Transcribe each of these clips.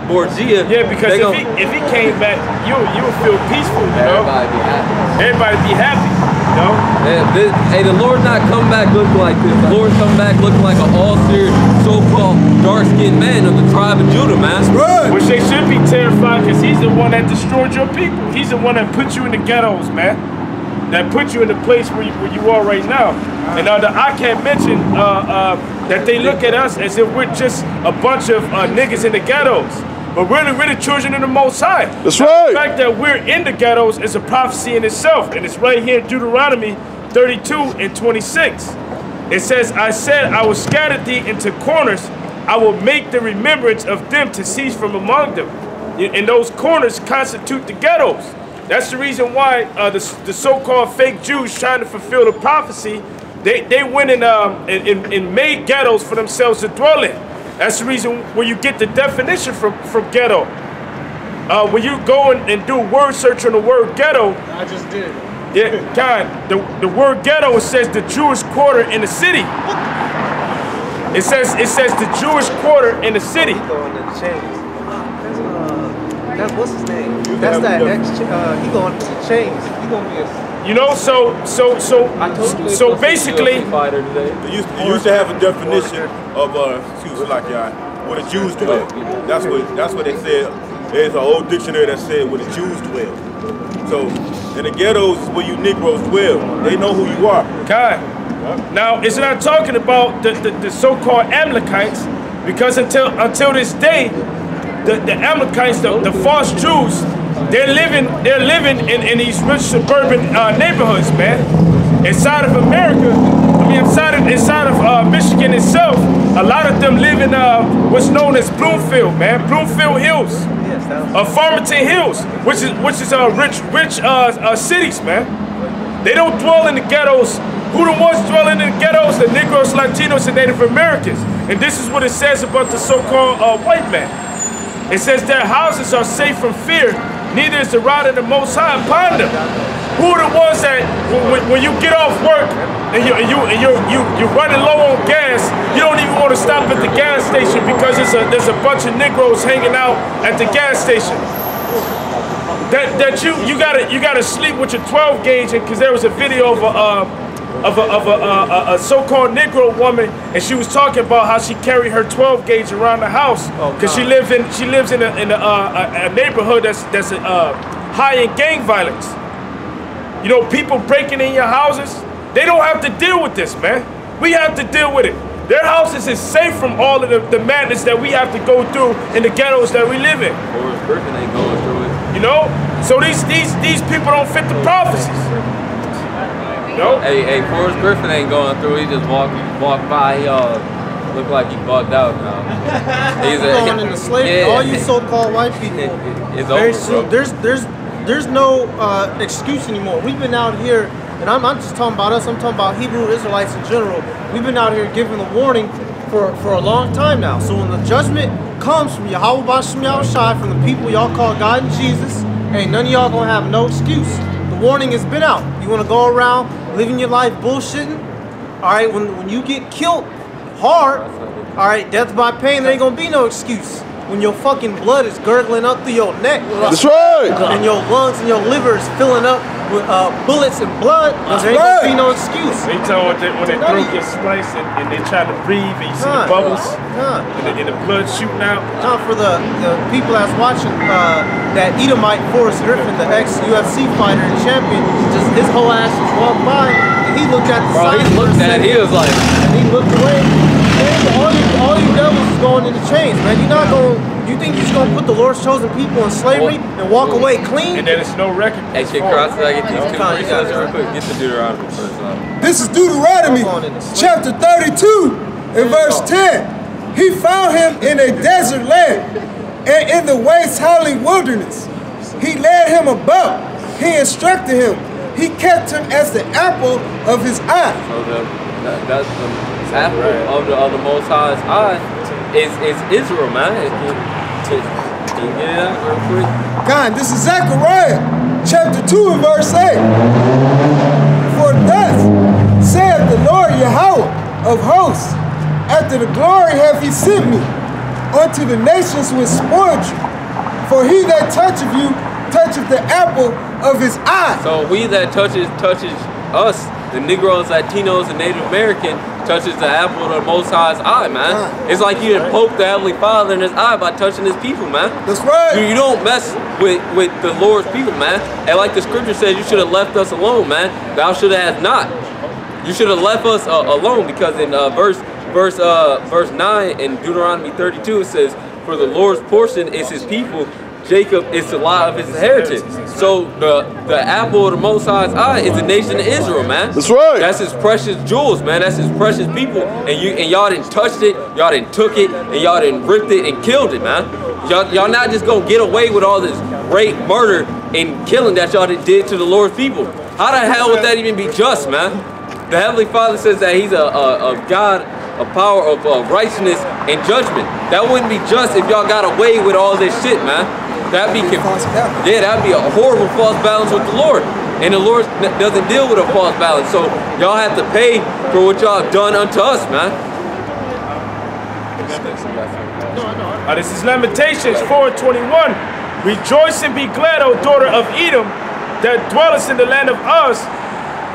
Borgia. Yeah, because if he came back, you would feel peaceful, you know? Everybody be happy. Everybody be happy, you know? Hey, the Lord not come back looking like this. The Lord come back looking like an all-serious, so-called dark-skinned man of the tribe of Judah, man. Right. Which they should be terrified because he's the one that destroyed your people. He's the one that put you in the ghettos, man. That put you in the place where you are right now. And I can't mention that they look at us as if we're just a bunch of niggas in the ghettos. But really, we're the children of the Most High. That's right. The fact that we're in the ghettos is a prophecy in itself. And it's right here in Deuteronomy 32 and 26. It says, I said, I will scatter thee into corners. I will make the remembrance of them to cease from among them. And those corners constitute the ghettos. That's the reason why the so-called fake Jews trying to fulfill the prophecy, they went and made ghettos for themselves to dwell in. That's the reason where you get the definition from ghetto. When you go and do a word search on the word ghetto, I just did. Yeah, God, the word ghetto, it says the Jewish quarter in the city. It says the Jewish quarter in the city. That's what's his name? That's that ex. He going to change. He gonna be a. You know, so basically, It used to have a definition of where the Jews dwell. That's what they said. There's an old dictionary that said where the Jews dwell. So in the ghettos is where you Negroes dwell. They know who you are. God. Now it's not talking about the so-called Amalekites, because until this day, the Amalekites, the false Jews, they're living in these rich suburban neighborhoods, man. Inside of America, I mean inside of Michigan itself, a lot of them live in what's known as Bloomfield, man. Bloomfield Hills, Farmington Hills, which is rich cities, man. They don't dwell in the ghettos. Who the ones dwelling in the ghettos? The Negroes, Latinos, and Native Americans. And this is what it says about the so-called white man. It says their houses are safe from fear, neither is the rod of the Most High upon them. Who are the ones that, when you get off work and you're running low on gas, you don't even want to stop at the gas station because there's a bunch of Negroes hanging out at the gas station. That you gotta sleep with your 12 gauge, because there was a video of a so-called Negro woman, and she was talking about how she carried her 12 gauge around the house because she lives in a neighborhood that's high in gang violence. You know, people breaking in your houses, they don't have to deal with this, man. We have to deal with it. Their houses is safe from all of the madness that we have to go through in the ghettos that we live in. Forrest Griffin ain't going through it. You know, so these people don't fit the prophecies. No. Hey, Forrest Griffin ain't going through. He just walked by. He look like he bugged out now. He's going into slavery. Yeah. All you so-called white people. It's Very over, soon. There's no excuse anymore. We've been out here, and I'm just talking about us. I'm talking about Hebrew Israelites in general. We've been out here giving the warning for a long time now. So when the judgment comes from Yahweh Bashem Yahushai, from the people y'all call God and Jesus, ain't none of y'all gonna have no excuse. The warning has been out. You wanna go around living your life bullshitting? All right, when you get killed hard, all right, death by pain, there ain't gonna be no excuse. When your fucking blood is gurgling up through your neck, that's right, and your lungs and your liver is filling up with bullets and blood, there ain't gonna be no excuse. They tell when they throw your splice and they try to breathe and you see the bubbles and the blood shooting out. Now for the people that's watching, that Edomite Forrest Griffin, the ex-UFC fighter and champion, just his whole ass just walked by and he looked at the sign. He looked at it, he was like, and he looked away. All you devils is going into chains, man. You're not going. You think you're just gonna put the Lord's chosen people in slavery and walk away clean? And then it's no record. hey, shit, Cross, I get these two presets real quick. Get the Deuteronomy first. This is Deuteronomy chapter 32 and verse 10. He found him in a desert land and in the waste howling wilderness. He led him about. He instructed him. He kept him as the apple of his eye. So that's the apple of the Most High's eye is Israel, man. Can you get it out real quick? God, this is Zechariah chapter 2 and verse 8. For thus saith the Lord Yahweh of hosts, after the glory hath he sent me, unto the nations which spoiled you. For he that toucheth you, toucheth the apple of his eye. So we that touches us, the Negroes, Latinos, and Native American, touches the apple of the Most High's eye, man. It's like you done poke the Heavenly Father in his eye by touching his people, man. That's right. You don't mess with the Lord's people, man. And like the scripture says, you should have left us alone, man. Thou should have not. You should have left us alone, because in verse 9 in Deuteronomy 32 it says, for the Lord's portion is his people, Jacob is the lot of his inheritance. So the apple of the Most High's eye is the nation of Israel, man. That's right. That's his precious jewels, man. That's his precious people. And y'all didn't touched it, y'all didn't took it, and y'all didn't ripped it and killed it, man. Y'all not just gonna get away with all this rape, murder, and killing that y'all did to the Lord's people. How the hell would that even be just, man? The Heavenly Father says that he's a God, a power of righteousness and judgment. That wouldn't be just if y'all got away with all this shit, man. That'd be that'd be a horrible false balance with the Lord. And the Lord doesn't deal with a false balance. So y'all have to pay for what y'all have done unto us, man. This is Lamentations 4:21. Rejoice and be glad, O daughter of Edom, that dwellest in the land of Uz.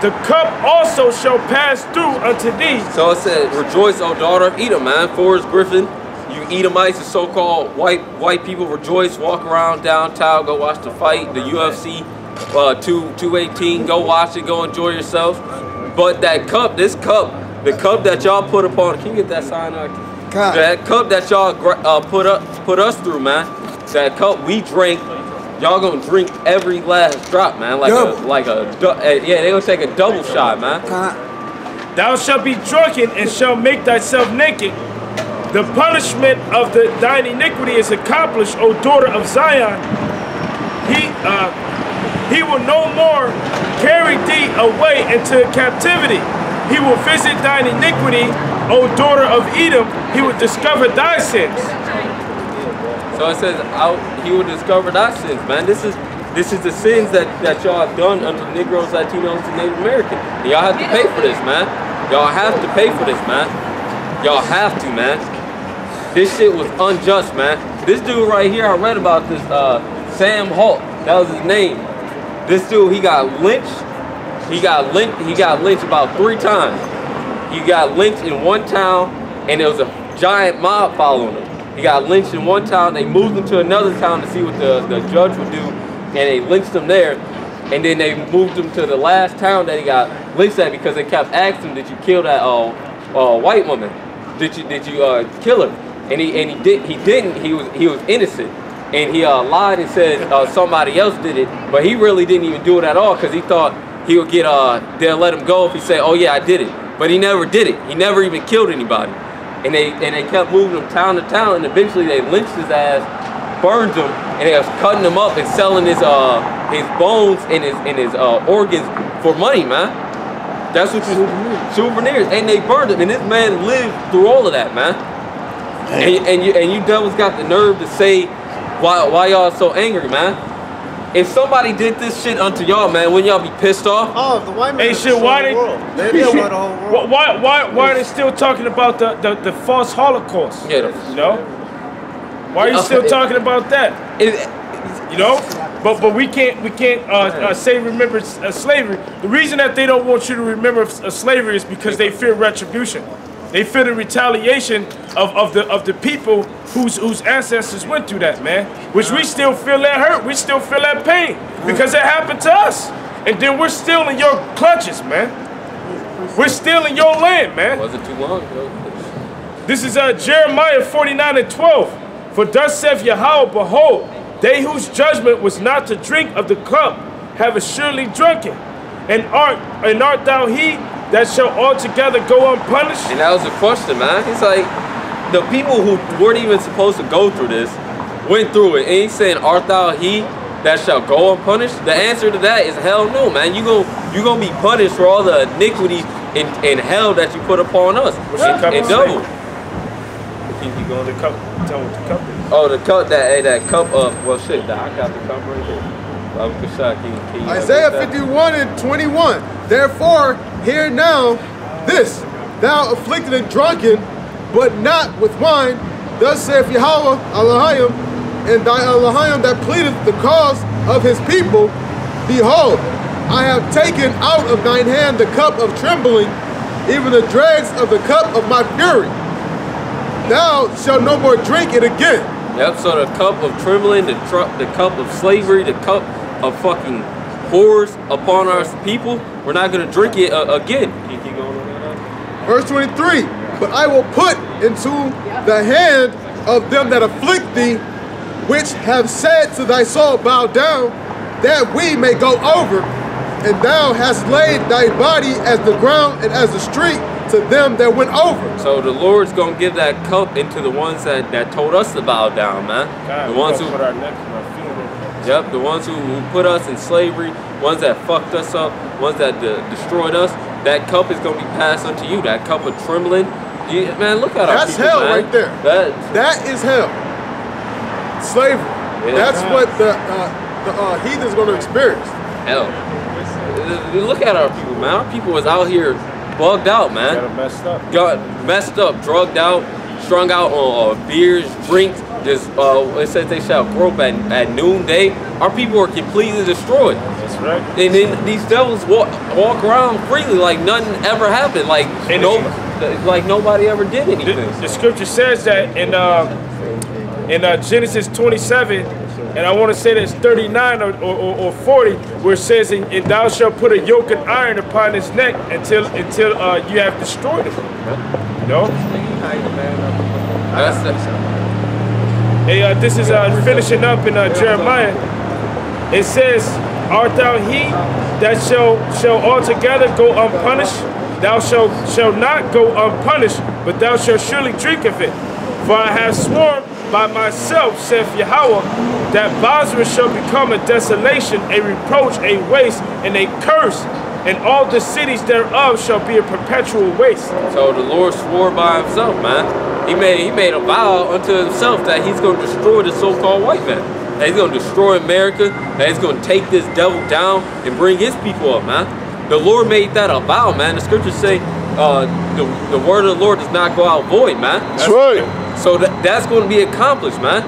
The cup also shall pass through unto thee. So it said, rejoice, O daughter of Edom, man. Forrest Griffin, you Edomites, the so-called white people, rejoice, walk around downtown, go watch the fight, the UFC 218, go watch it, go enjoy yourself. But that cup, the cup that y'all put upon, can you get that sign out? That cup that y'all put us through, man. That cup we drank. Y'all gonna drink every last drop, man. Yeah, they gonna take a double shot, man. Thou shalt be drunken and shalt make thyself naked. The punishment of thine iniquity is accomplished, O daughter of Zion. He will no more carry thee away into captivity. He will visit thine iniquity, O daughter of Edom. He will discover thy sins. So it says, he will discover thy sins, man. This is the sins that y'all have done unto Negroes, Latinos, and Native American. Y'all have to pay for this, man. Y'all have to pay for this, man. Y'all have to, man. This shit was unjust, man. This dude right here, I read about this, Sam Holt. That was his name. This dude, he got lynched. He got lynched about 3 times. He got lynched in one town, and there was a giant mob following him. He got lynched in one town. They moved him to another town to see what the judge would do, and they lynched him there. And then they moved him to the last town that he got lynched at, because they kept asking him, "Did you kill that white woman? Did you kill her?" And he didn't. He was innocent, and he lied and said somebody else did it. But he really didn't even do it at all, because he thought he would get they'll let him go if he said, "Oh yeah, I did it." But he never did it. He never even killed anybody. And they kept moving him town to town, and eventually they lynched his ass, burned him, and they was cutting him up and selling his bones and his organs for money, man. That's what you souvenirs. And they burned him, and this man lived through all of that, man. And you devils got the nerve to say why y'all so angry, man. If somebody did this shit unto y'all, man, wouldn't y'all be pissed off? Oh, the white man. Hey, shit, why they? Why are they still talking about the false Holocaust? Yeah, you know. Why are you still talking about that? You know, but we can't say remember slavery. The reason that they don't want you to remember slavery is because they fear retribution. They fear the retaliation of the people whose ancestors went through that, man. Which we still feel that hurt. We still feel that pain because it happened to us. And then we're still in your clutches, man. We're still in your land, man. Wasn't too long ago. This is Jeremiah 49:12. For thus saith Yahweh, behold, they whose judgment was not to drink of the cup have assuredly drunken. And art thou he that shall altogether go unpunished? And that was the question, man. It's like the people who weren't even supposed to go through this went through it. And he's saying, art thou he that shall go unpunished? The answer to that is hell no, man. You gonna be punished for all the iniquity and hell that you put upon us. And double. You going to cup? Tell what the cup is. Oh, the cup, that cup of, well shit, I got the cup right here. Isaiah 51:21. Therefore, hear now this, thou afflicted and drunken, but not with wine, thus saith Yahweh Elohim, and thy Elohim that pleadeth the cause of his people, behold, I have taken out of thine hand the cup of trembling, even the dregs of the cup of my fury. Thou shalt no more drink it again. Yep, so the cup of trembling, the cup of slavery, the cup of fucking horrors upon our people, we're not going to drink it again. Can you keep going on that? Verse 23, but I will put into the hand of them that afflict thee, which have said to thy soul, bow down, that we may go over. And thou hast laid thy body as the ground and as the street to them that went over. So the Lord's going to give that cup into the ones that told us to bow down, man. God, the ones who put our necks in our feet. Yep, the ones who put us in slavery, ones that fucked us up, ones that destroyed us. That cup is going to be passed unto you. That cup of trembling. Man, look at our That's people, hell man. right there. That is hell. Slavery. Yeah, that's what the heathen's going to experience. Hell. Look at our people, man. Our people was out here bugged out, man. Got messed up, drugged out, strung out on beers, drinks. Just it says they shall grow up at noonday. Our people are completely destroyed. That's right. And then these devils walk around freely like nothing ever happened. Like nobody ever did anything. The scripture says that in Genesis 27, and I want to say that's 39 or 40, where it says, and thou shalt put a yoke of iron upon his neck until you have destroyed him. You know? Hey, this is finishing up in Jeremiah. It says, art thou he that shall altogether go unpunished? Thou shalt not go unpunished, but thou shalt surely drink of it. For I have sworn by myself, saith Yahweh, that Basra shall become a desolation, a reproach, a waste, and a curse, and all the cities thereof shall be a perpetual waste. So the Lord swore by himself, man. He made a vow unto himself that he's going to destroy the so-called white man. That he's going to destroy America, that he's going to take this devil down and bring his people up, man. The Lord made that a vow, man. The scriptures say the word of the Lord does not go out void, man. That's right. So that's going to be accomplished, man.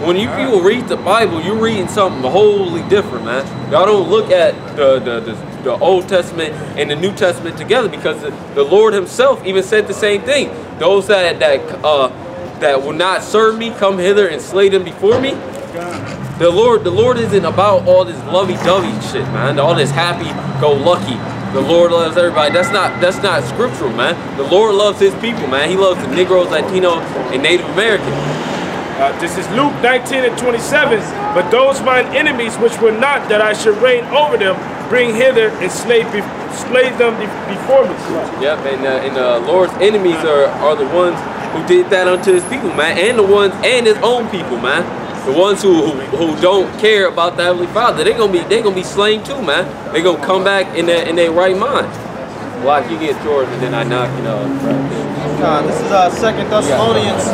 When you people read the Bible, you're reading something wholly different, man. Y'all don't look at the Old Testament and the New Testament together, because the Lord himself even said the same thing. Those that will not serve me, come hither and slay them before me. The Lord isn't about all this lovey-dovey shit, man. All this happy-go-lucky. The Lord loves everybody. That's not scriptural, man. The Lord loves his people, man. He loves the Negroes, Latinos, and Native Americans. This is Luke 19 and 27. But those mine enemies which were not, that I should reign over them, bring hither and slay them before me. Yep, and the Lord's enemies are the ones who did that unto his people, man, and the ones and his own people, man. The ones who don't care about the Heavenly Father, they're gonna be slain too, man. They're gonna come back in their right mind. Like you get yours, and then I knock it off. This is 2 Thessalonians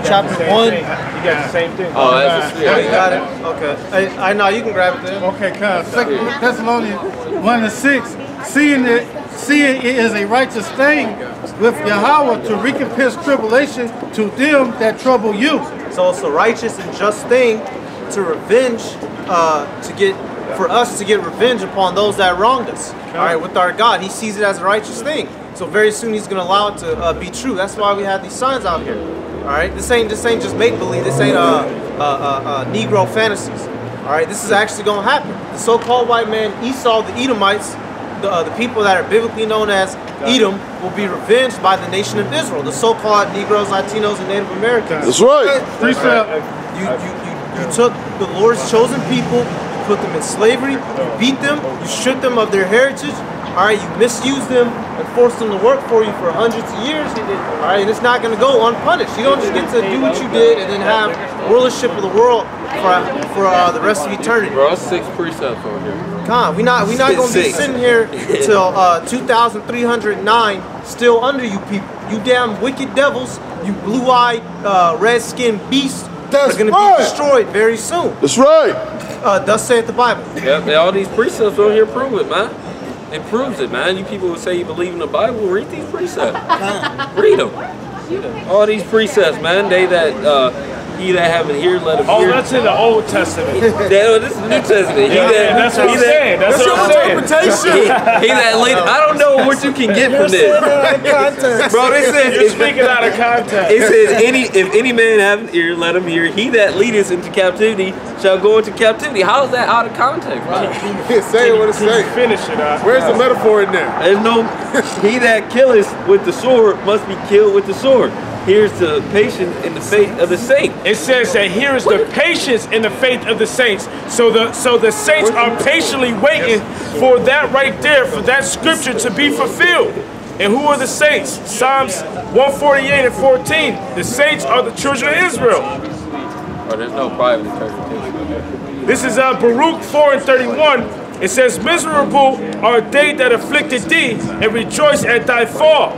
chapter 1. You got the same thing. Oh, that's the spirit. You got it. Okay. I know you can grab it then. Okay, cuz 2 Thessalonians 1:6. Seeing it is a righteous thing with Yahweh to recompense tribulation to them that trouble you. So it's a righteous and just thing to revenge, for us to get revenge upon those that wronged us. All right, with our God, he sees it as a righteous thing. So very soon he's going to allow it to be true. That's why we have these signs out here. All right, this ain't just make believe. This ain't Negro fantasies. All right, this is actually going to happen. The so-called white man Esau, the Edomites, the people that are biblically known as Edom, will be revenged by the nation of Israel, the so-called Negroes, Latinos, and Native Americans. That's right. You took the Lord's chosen people, you put them in slavery, you beat them, you stripped them of their heritage. All right, you misused them and forced them to work for you for hundreds of years. All right, and it's not going to go unpunished. You don't just get to do what you did and then have rulership of the world for the rest of eternity. Bro, that's 6 precepts over here. We're not going to be sitting here till 2309 still under you people. You damn wicked devils, you blue-eyed, red-skinned beasts are going to be destroyed very soon. That's right. Thus saith the Bible. Yep, all these precepts over here prove it, man. It proves it, man. You people who say you believe in the Bible, read these precepts. Read them. All these precepts, man. They that he that haven't ear, let him hear. Oh, that's in the Old Testament. This is the New Testament. That's what I'm saying. That's what I'm saying. He that lead. I don't know what you can get from this, bro. This says You're speaking out of context. it says if any man have an ear, let him hear. He that leadeth into captivity shall go into captivity. How is that out of context, bro? Say what it say. Finish it out. Where's the metaphor in there? There's no. He that killeth with the sword must be killed with the sword. Here's the patience in the faith of the saint. It says that here is the patience in the faith of the saints. So the saints are patiently waiting for that right there, for that scripture to be fulfilled. And who are the saints? Psalms 148 and 14. The saints are the children of Israel. Oh, there's no private interpretation. This is Baruch 4 and 31. It says, miserable are they that afflicted thee, and rejoice at thy fall.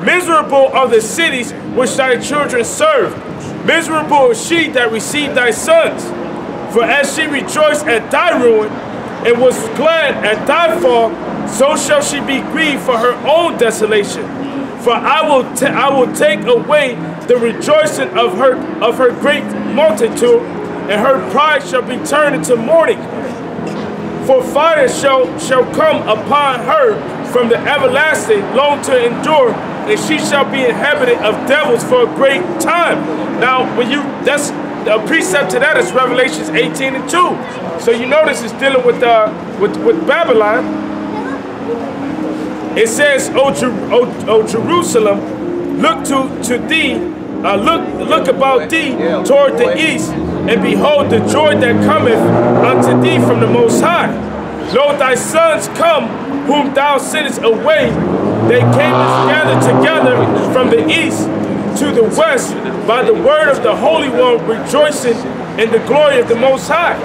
Miserable are the cities which thy children serve. Miserable is she that received thy sons. For as she rejoiced at thy ruin, and was glad at thy fall, so shall she be grieved for her own desolation. For I will take away the rejoicing of her great multitude, and her pride shall be turned into mourning. For fire shall come upon her from the everlasting, long to endure, and she shall be inhabited of devils for a great time. Now, that's a precept to that is Revelations 18 and 2. So you notice it's dealing with Babylon. It says, O Jerusalem, look to thee, look about thee toward the east, and behold the joy that cometh unto thee from the Most High. Lo, thy sons come, whom thou sentest away. They came gathered together from the east to the west by the word of the Holy One, rejoicing in the glory of the Most High.